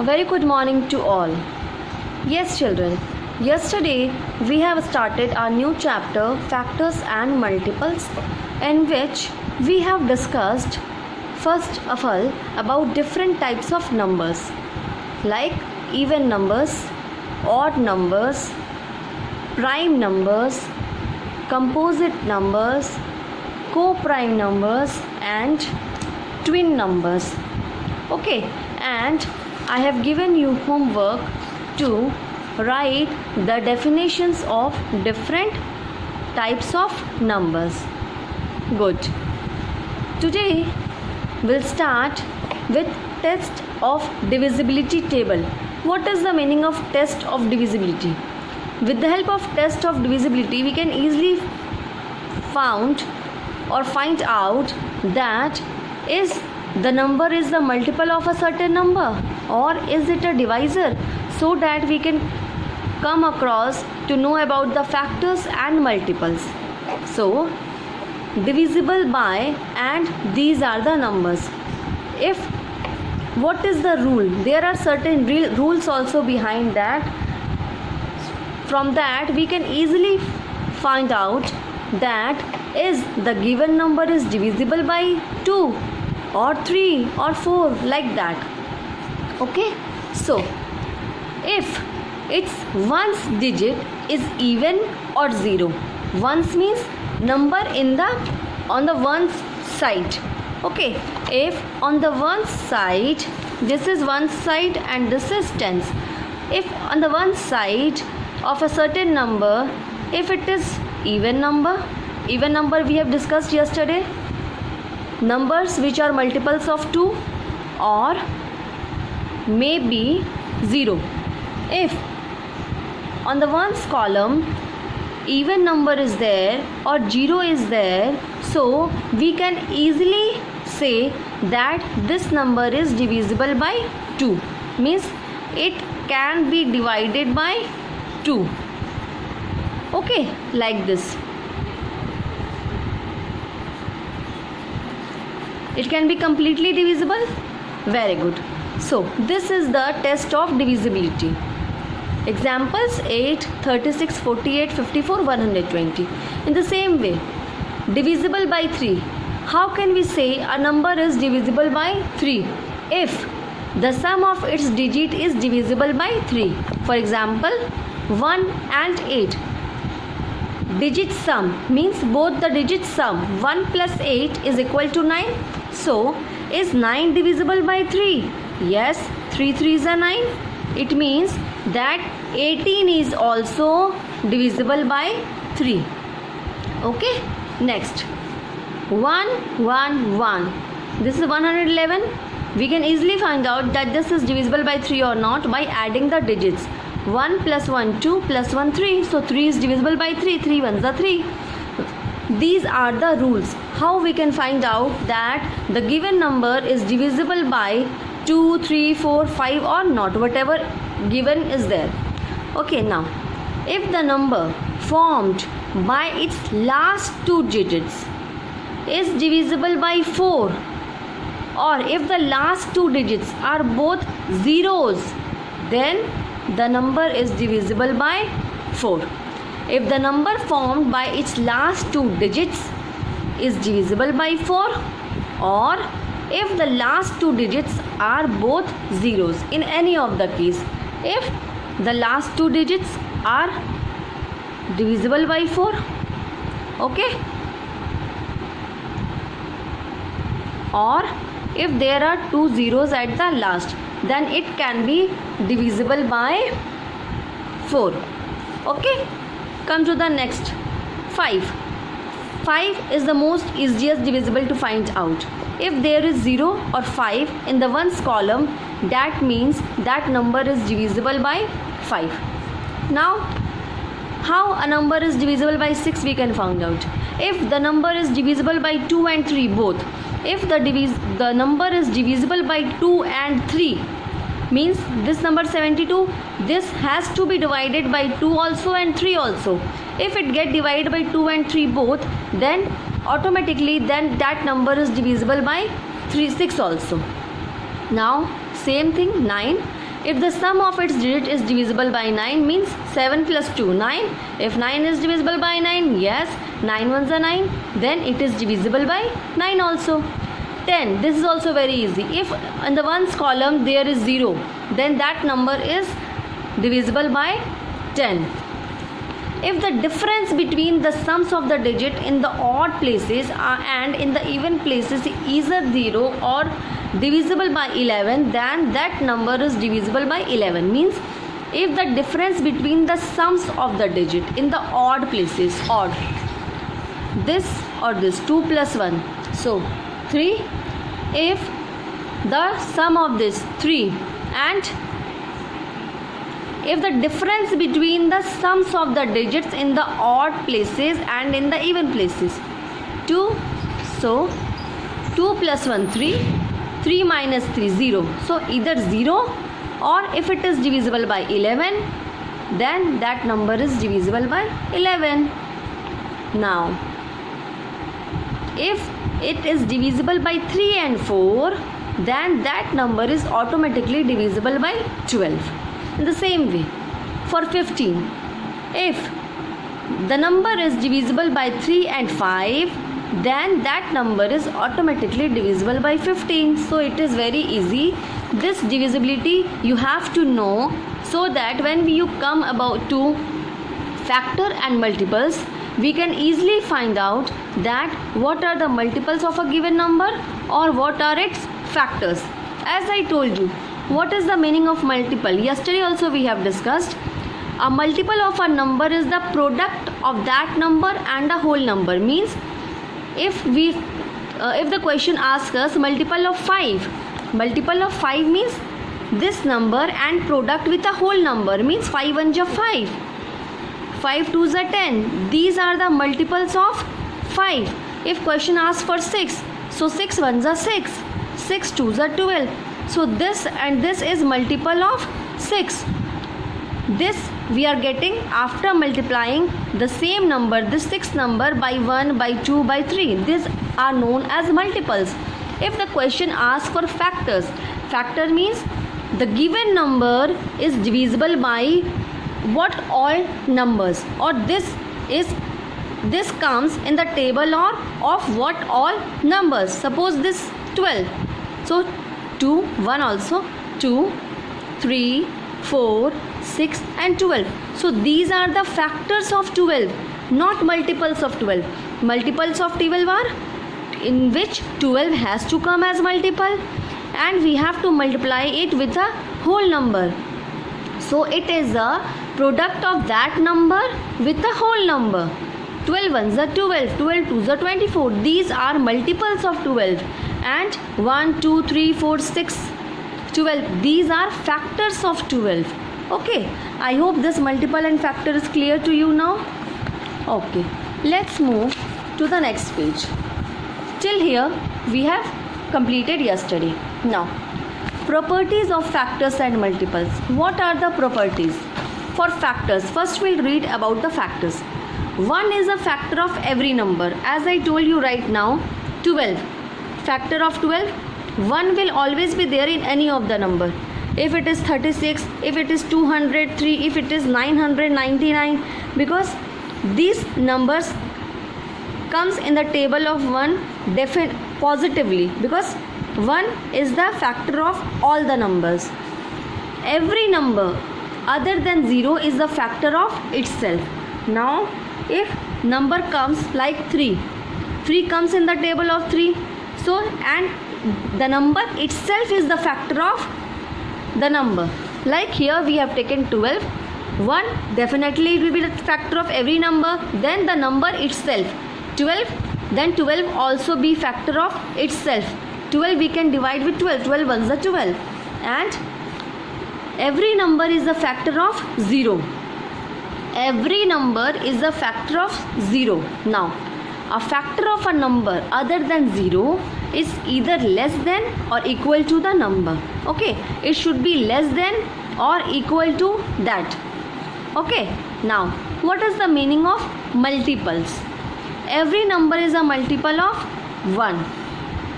A very good morning to all. Yes, children, yesterday we have started our new chapter, Factors and Multiples, in which we have discussed first of all about different types of numbers like even numbers, odd numbers, prime numbers, composite numbers, co-prime numbers and twin numbers. Okay, and I have given you homework to write the definitions of different types of numbers. Good. Today we'll start with test of divisibility table. What is the meaning of test of divisibility? With the help of test of divisibility, we can easily find out that is the number is the multiple of a certain number or is it a divisor, so that we can come across to know about the factors and multiples. So divisible by, and these are the numbers. If what is the rule? There are certain rules also behind that. From that we can easily find out that is the given number is divisible by 2 or 3 or 4, like that. Okay, so if its ones digit is even or 0, ones means number on the ones side. Okay, if on the ones side, this is one side and this is tens. If on the one side of a certain number, if it is even number we have discussed yesterday, numbers which are multiples of 2 or maybe 0. If on the ones column even number is there or 0 is there, so we can easily say that this number is divisible by 2, means it can be divided by 2. Okay, like this. It can be completely divisible. Very good. So this is the test of divisibility. Examples 8, 36, 48, 54, 120. In the same way, divisible by 3. How can we say a number is divisible by 3? If the sum of its digit is divisible by 3. For example, 1 and 8. Digit sum means both the digits sum. 1 plus 8 is equal to 9. So, is 9 divisible by 3? Yes, 3 3s are 9. It means that 18 is also divisible by 3. Okay, next. 1 1 1. This is 111. We can easily find out that this is divisible by 3 or not by adding the digits. 1 plus 1 2 plus 1 3. So 3 is divisible by 3. 3 ones are 3. These are the rules. How we can find out that the given number is divisible by 2, 3, 4, 5 or not, whatever given is there. Okay, now if the number formed by its last 2 digits is divisible by 4, or if the last 2 digits are both zeros, then the number is divisible by 4. If the number formed by its last 2 digits is divisible by 4, or if the last 2 digits are both zeros, in any of the case, if the last 2 digits are divisible by 4, okay, or if there are 2 zeros at the last, then it can be divisible by 4. Okay, come to the next. 5 is the most easiest divisible to find out. If there is 0 or 5 in the ones column, that means that number is divisible by 5. Now how a number is divisible by 6 we can find out. If the number is divisible by 2 and 3 both, if the number is divisible by 2 and 3, means this number 72, this has to be divided by 2 also and 3 also. If it get divided by 2 and 3 both, then automatically that number is divisible by 6 also. Now same thing, 9. If the sum of its digit is divisible by 9 means 7 plus 2 9. If 9 is divisible by 9, yes, 9 ones are 9, then it is divisible by 9 also. 10, this is also very easy. If in the ones column there is 0, then that number is divisible by 10. If the difference between the sums of the digit in the odd places and in the even places is either 0 or divisible by 11, then that number is divisible by 11. Means if the difference between the sums of the digit in the odd places, odd, this or this, 2 plus 1, so 3, if the sum of this 3 and if the difference between the sums of the digits in the odd places and in the even places, 2, so 2 plus 1 3, 3 minus 3 0, so either 0 or if it is divisible by 11, then that number is divisible by 11. Now if it is divisible by 3 and 4, then that number is automatically divisible by 12. In the same way, for 15, if the number is divisible by 3 and 5, then that number is automatically divisible by 15. So it is very easy. This divisibility you have to know, so that when you come about to factor and multiples, we can easily find out that what are the multiples of a given number or what are its factors. As I told you, what is the meaning of multiple? Yesterday also we have discussed. A multiple of a number is the product of that number and a whole number. Means if the question asks us multiple of 5, multiple of 5 means this number and product with a whole number, means 5 ones are 5, 5 2s are 10. These are the multiples of 5. If question asks for 6, so 6 ones are 6, 6 2s are 12. So this and this is multiple of 6. This we are getting after multiplying the same number, this 6th number, by 1, by 2, by 3. These are known as multiples. If the question asks for factors, factor means the given number is divisible by what all numbers, or this comes in the table or of what all numbers. Suppose this 12, so 2, 1 also, 2, 3, 4, 6 and 12. So these are the factors of 12, not multiples of 12. Multiples of 12 are in which 12 has to come as multiple and we have to multiply it with a whole number. So it is a product of that number with a whole number. 12 ones are 12, 12 2s are 24. These are multiples of 12. And 1, 2, 3, 4, 6, 12. These are factors of 12. Okay. I hope this multiple and factor is clear to you now. Okay. Let's move to the next page. Till here we have completed yesterday. Now, properties of factors and multiples. What are the properties? For factors, first we'll read about the factors. 1 is a factor of every number. As I told you right now, 12. Factor of 12, 1 will always be there in any of the number. If it is 36, if it is 203, if it is 999, because these numbers comes in the table of 1 positively, because 1 is the factor of all the numbers. Every number other than 0 is the factor of itself. Now if number comes like 3 comes in the table of 3, so and the number itself is the factor of the number. Like here we have taken 12, 1 definitely it will be the factor of every number, then the number itself 12, then 12 also be factor of itself. 12 we can divide with 12, 12 ones are 12, and every number is a factor of 0. Every number is a factor of 0. Now, a factor of a number other than 0 is either less than or equal to the number. Okay, it should be less than or equal to that. Okay, now what is the meaning of multiples? Every number is a multiple of 1.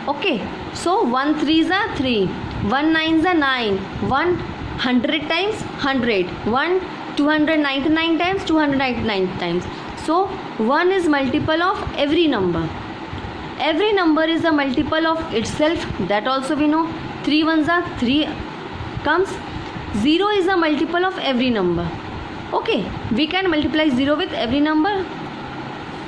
Okay, so 1 3s are 3, 1 9s are 9, 1 100 times 100, 1 299 times 299 times. So 1 is multiple of every number. Every number is a multiple of itself, that also we know. 3 ones are 3 comes. 0 is a multiple of every number. Okay, we can multiply 0 with every number.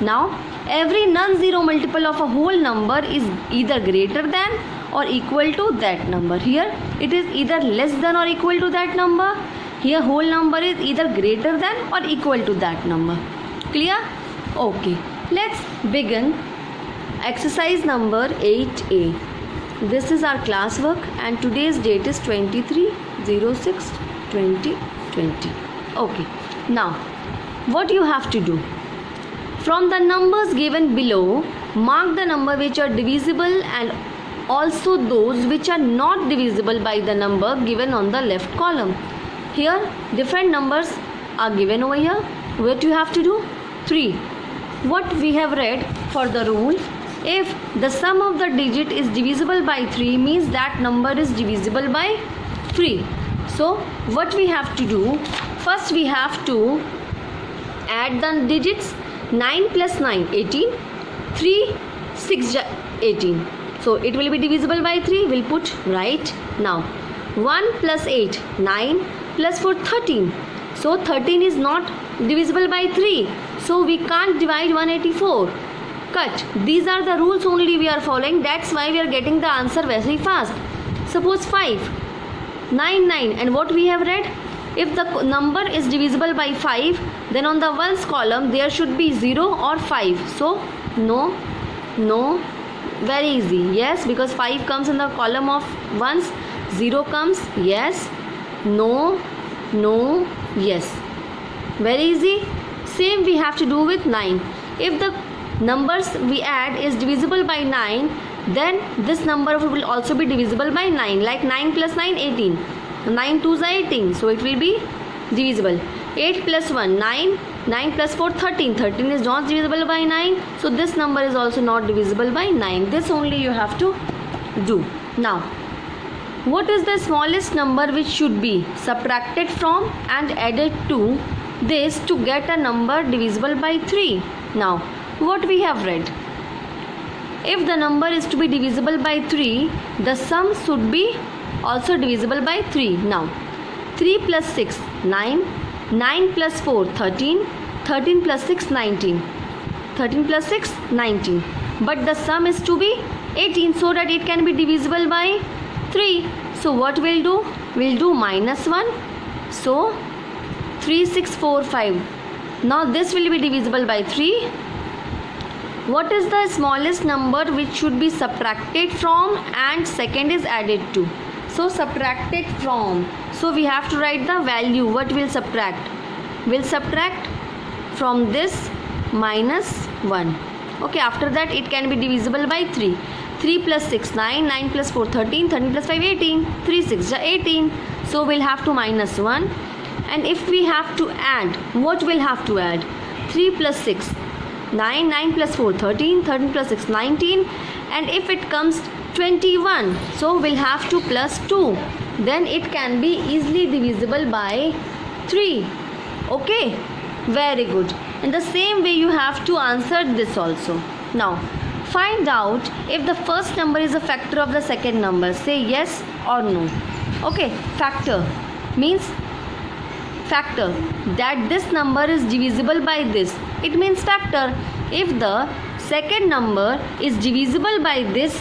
Now every non-zero multiple of a whole number is either greater than or equal to that number. Here it is either less than or equal to that number. Here whole number is either greater than or equal to that number. Clear? Okay, let's begin exercise number 8A. This is our class work and today's date is 23/06/2020. Okay, now what you have to do? From the numbers given below, mark the number which are divisible and also those which are not divisible by the number given on the left column. Here different numbers are given over here. What you have to do? 3. What we have read for the rule, if the sum of the digit is divisible by 3 means that number is divisible by 3. So what we have to do? First we have to add the digits. 9 plus 9, 18. 3, 6, 18. So it will be divisible by 3. We'll put right now. 1 plus 8, 9 plus 4, 13. So 13 is not divisible by 3. So we can't divide 184. Cut. These are the rules only we are following. That's why we are getting the answer very fast. Suppose 5, 9, 9. And what we have read? If the number is divisible by 5, then on the ones column there should be 0 or 5. So no, no, very easy. Yes, because 5 comes in the column of ones, 0 comes, yes, no, no, yes. Very easy. Same we have to do with 9. If the numbers we add is divisible by 9, then this number will also be divisible by 9. Like 9 plus 9, 18. 9 2s are 18, so it will be divisible. 8 plus 1, 9. 9 plus 4, 13. 13 is not divisible by 9, so this number is also not divisible by 9. This only you have to do. Now, what is the smallest number which should be subtracted from and added to this to get a number divisible by 3? Now, what we have read? If the number is to be divisible by 3, the sum should be also divisible by 3. Now 3 plus 6, 9. 9 plus 4, 13. 13 plus 6, 19. 13 plus 6, 19. But the sum is to be 18, so that it can be divisible by 3. So what we'll do? We'll do minus 1. So 3, 6, 4, 5. Now this will be divisible by 3. What is the smallest number which should be subtracted from and second is added to? So subtracted from. So we have to write the value. What will subtract? We'll subtract from this minus 1. Okay, after that it can be divisible by 3. 3 plus 6, 9. 9 plus 4, 13. 13 plus 5, 18. 3, 6, 18. So we'll have to minus 1. And if we have to add, what we'll have to add? 3 plus 6, 9. 9 plus 4, 13. 13 plus 6, 19. And if it comes 21, so we'll have to plus 2. Then it can be easily divisible by 3. Okay, very good. In the same way you have to answer this also. Now find out if the first number is a factor of the second number. Say yes or no. Okay, factor means factor, that this number is divisible by this. It means factor. If the second number is divisible by this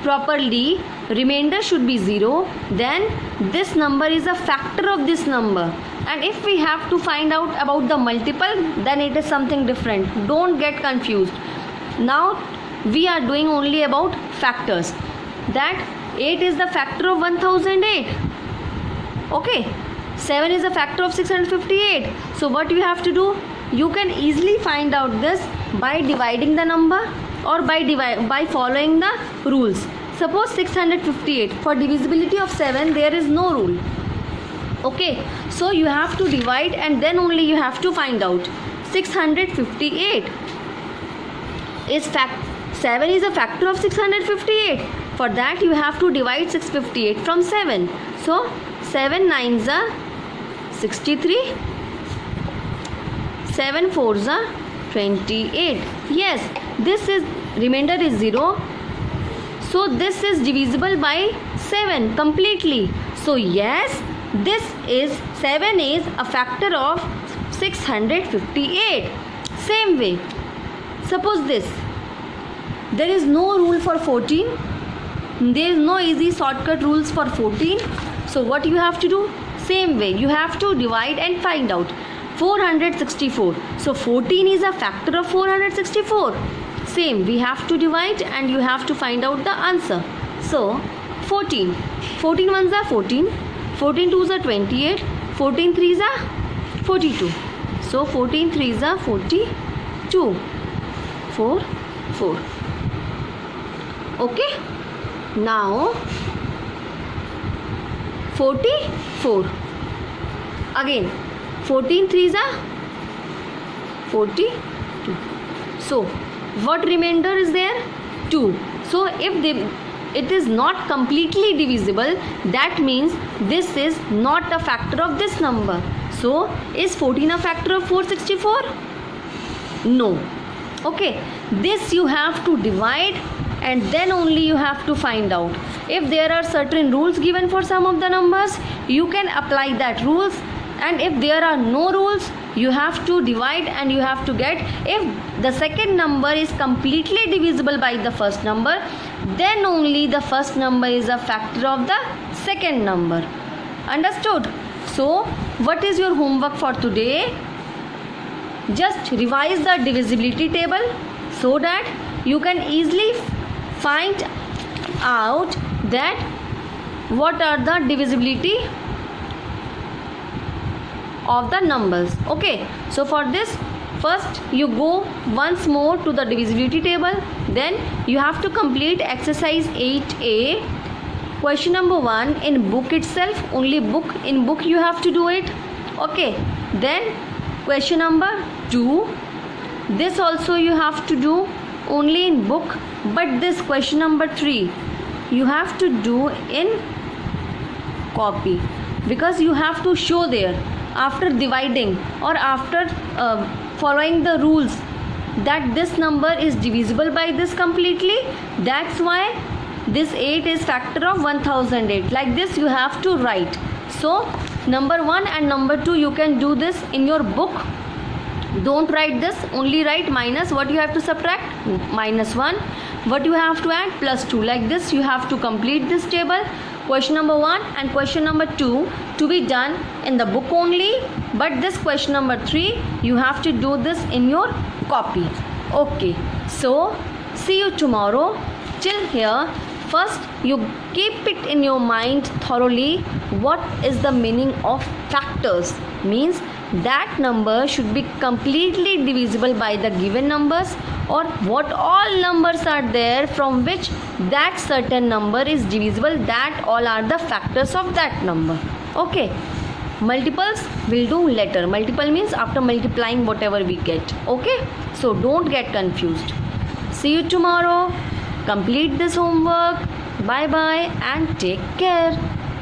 properly, remainder should be 0, then this number is a factor of this number. And if we have to find out about the multiple, then it is something different. Don't get confused. Now we are doing only about factors. That 8 is the factor of 1008. Okay, 7 is a factor of 658. So what you have to do? You can easily find out this by dividing the number or by following the rules. Suppose 658. For divisibility of 7 there is no rule. Okay, so you have to divide and then only you have to find out. 658 is 7 is a factor of 658. For that you have to divide 658 from 7. So 7 9s are 63, 7 4s are 28. Yes, this is remainder is 0, so this is divisible by 7 completely. So yes, this is 7 is a factor of 658. Same way, suppose this, there is no rule for 14, there is no easy shortcut rules for 14. So what you have to do? Same way, you have to divide and find out. 464, so 14 is a factor of 464. Same, we have to divide and you have to find out the answer. So 14 ones are 14, 14 twos are 28, 14 threes are 42. So 14 threes are 42. 4 4. Okay, now 44. Again 14 threes are 42. So what remainder is there? 2. So if it is not completely divisible, that means this is not a factor of this number. So is 14 a factor of 464? No. Okay, this you have to divide and then only you have to find out. If there are certain rules given for some of the numbers, you can apply that rules, and if there are no rules, you have to divide and you have to get. If the second number is completely divisible by the first number, then only the first number is a factor of the second number. Understood? So what is your homework for today? Just revise the divisibility table so that you can easily find out that what are the divisibility of the numbers. Okay, so for this, first you go once more to the divisibility table, then you have to complete exercise 8a, question number 1 in book itself, only book, in book you have to do it. Okay, then question number 2, this also you have to do only in book, but this question number 3 you have to do in copy, because you have to show there after dividing or after following the rules that this number is divisible by this completely. That's why this 8 is factor of 1008. Like this you have to write. So number 1 and number 2 you can do this in your book. Don't write this, only write minus what you have to subtract, -1, what you have to add, +2. Like this you have to complete this table. Question number 1 and question number 2 to be done in the book only, but this question number 3 you have to do this in your copy. Okay, so see you tomorrow. Till here, first you keep it in your mind thoroughly what is the meaning of factors. Means that number should be completely divisible by the given numbers, or what all numbers are there from which that certain number is divisible, that all are the factors of that number. Okay, multiples will do later. Multiple means after multiplying whatever we get. Okay, so don't get confused. See you tomorrow. Complete this homework. Bye bye and take care.